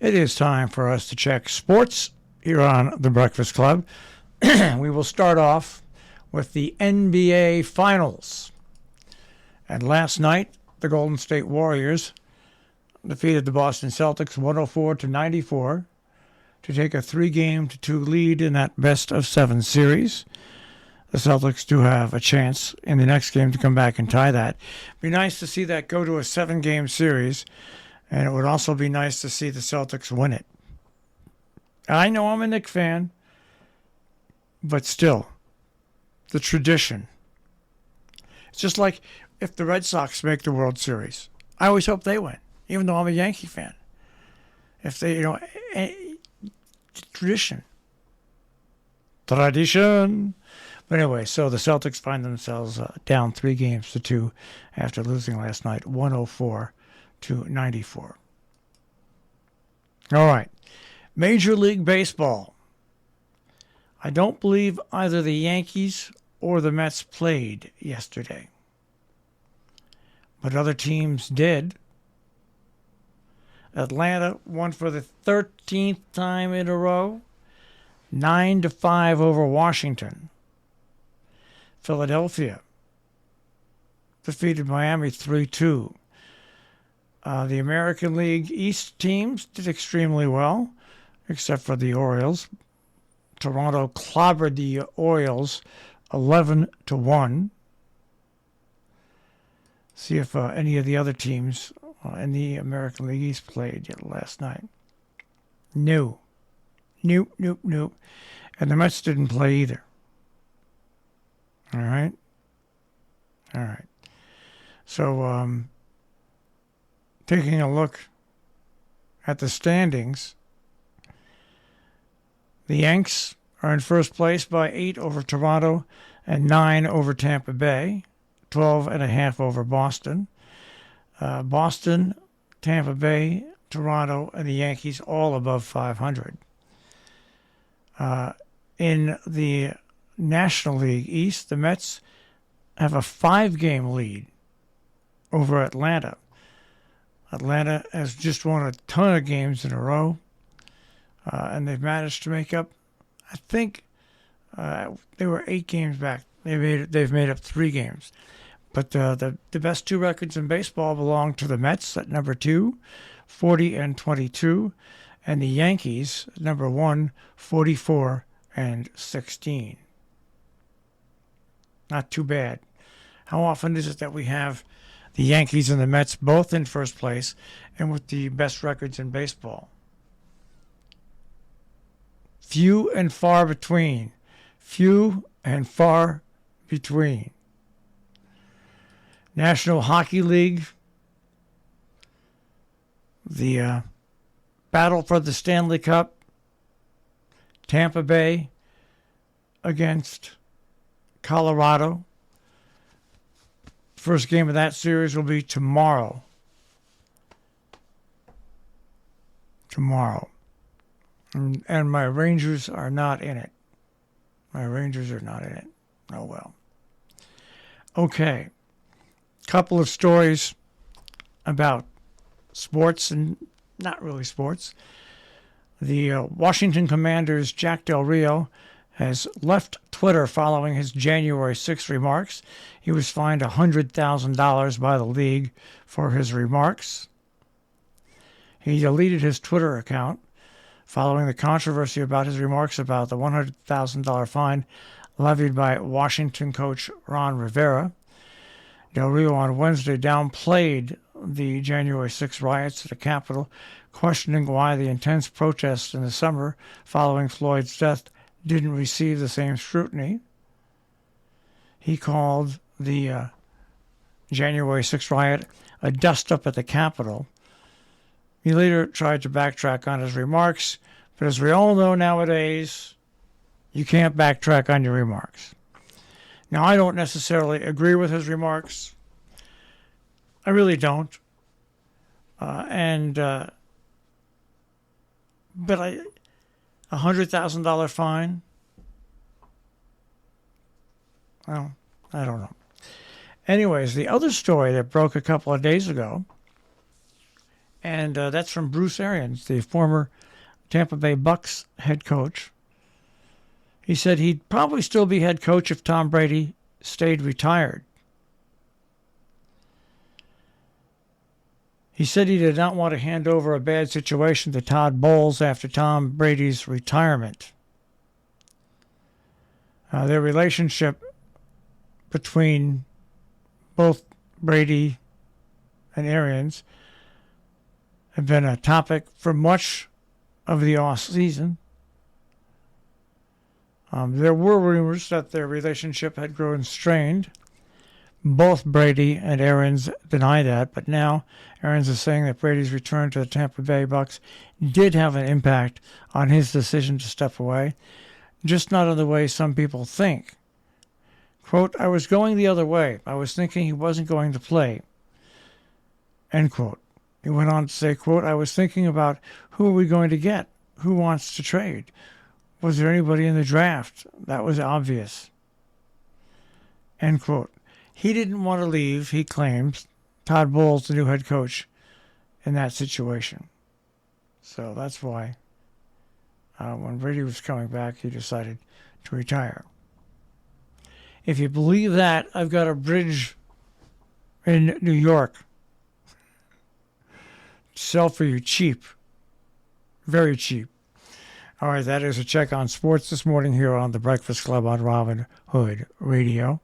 It is time for us to check sports here on The Breakfast Club. We will start off with the NBA Finals. And last night, the Golden State Warriors defeated the Boston Celtics 104-94 to take a 3-2 lead in that best-of-7 series. The Celtics do have a chance in the next game to come back and tie that. It'd be nice to see that go to a 7-game series, and it would also be nice to see the Celtics win it. I know I'm a Knicks fan, but still, the tradition. It's just like if the Red Sox make the World Series. I always hope they win, even though I'm a Yankee fan. If they, tradition. Tradition. But anyway, so the Celtics find themselves down 3-2 after losing last night, 104-94. All right. Major League Baseball. I don't believe either the Yankees or the Mets played yesterday. But other teams did. Atlanta won for the 13th time in a row, 9-5 over Washington. Philadelphia defeated Miami 3-2. The American League East teams did extremely well, except for the Orioles. Toronto clobbered the Orioles 11-1. See if any of the other teams in the American League East played yet last night. No. Nope. And the Mets didn't play either. All right. So, taking a look at the standings, the Yanks are in first place by 8 over Toronto and 9 over Tampa Bay, 12.5 over Boston. Boston, Tampa Bay, Toronto, and the Yankees all above 500. In the National League East, the Mets have a 5-game lead over Atlanta. Atlanta has just won a ton of games in a row, and they've managed to make up, I think, they were 8 games back. They've made up 3 games. But the best 2 records in baseball belong to the Mets at number 2, 40-22, and the Yankees at number 1, 44-16. Not too bad. How often is it that we have the Yankees and the Mets both in first place and with the best records in baseball? Few and far between. National Hockey League, the battle for the Stanley Cup, Tampa Bay against Colorado. First game of that series will be tomorrow. And my Rangers are not in it. Oh, well. Okay. Couple of stories about sports and not really sports. The Washington Commanders' Jack Del Rio has left Twitter following his January 6th remarks. He was fined $100,000 by the league for his remarks. He deleted his Twitter account following the controversy about his remarks about the $100,000 fine levied by Washington coach Ron Rivera. Del Rio on Wednesday downplayed the January 6 riots at the Capitol, questioning why the intense protests in the summer following Floyd's death didn't receive the same scrutiny. He called the January 6 riot a dust-up at the Capitol. He later tried to backtrack on his remarks, but as we all know nowadays, you can't backtrack on your remarks. Now, I don't necessarily agree with his remarks. I really don't. But $100,000 fine? Well, I don't know. Anyways, the other story that broke a couple of days ago And that's from Bruce Arians, the former Tampa Bay Bucks head coach. He said he'd probably still be head coach if Tom Brady stayed retired. He said he did not want to hand over a bad situation to Todd Bowles after Tom Brady's retirement. Their relationship between both Brady and Arians had been a topic for much of the off season. There were rumors that their relationship had grown strained. Both Brady and Arians deny that, but now Arians is saying that Brady's return to the Tampa Bay Bucks did have an impact on his decision to step away, just not in the way some people think. Quote, I was going the other way. I was thinking he wasn't going to play. End quote. He went on to say, quote, I was thinking about who are we going to get? Who wants to trade? Was there anybody in the draft? That was obvious. End quote. He didn't want to leave, he claims, Todd Bowles, the new head coach, in that situation. So that's why when Brady was coming back, he decided to retire. If you believe that, I've got a bridge in New York. Sell for you cheap. Very cheap. All right, that is a check on sports this morning here on the Breakfast Club on Robin Hood Radio.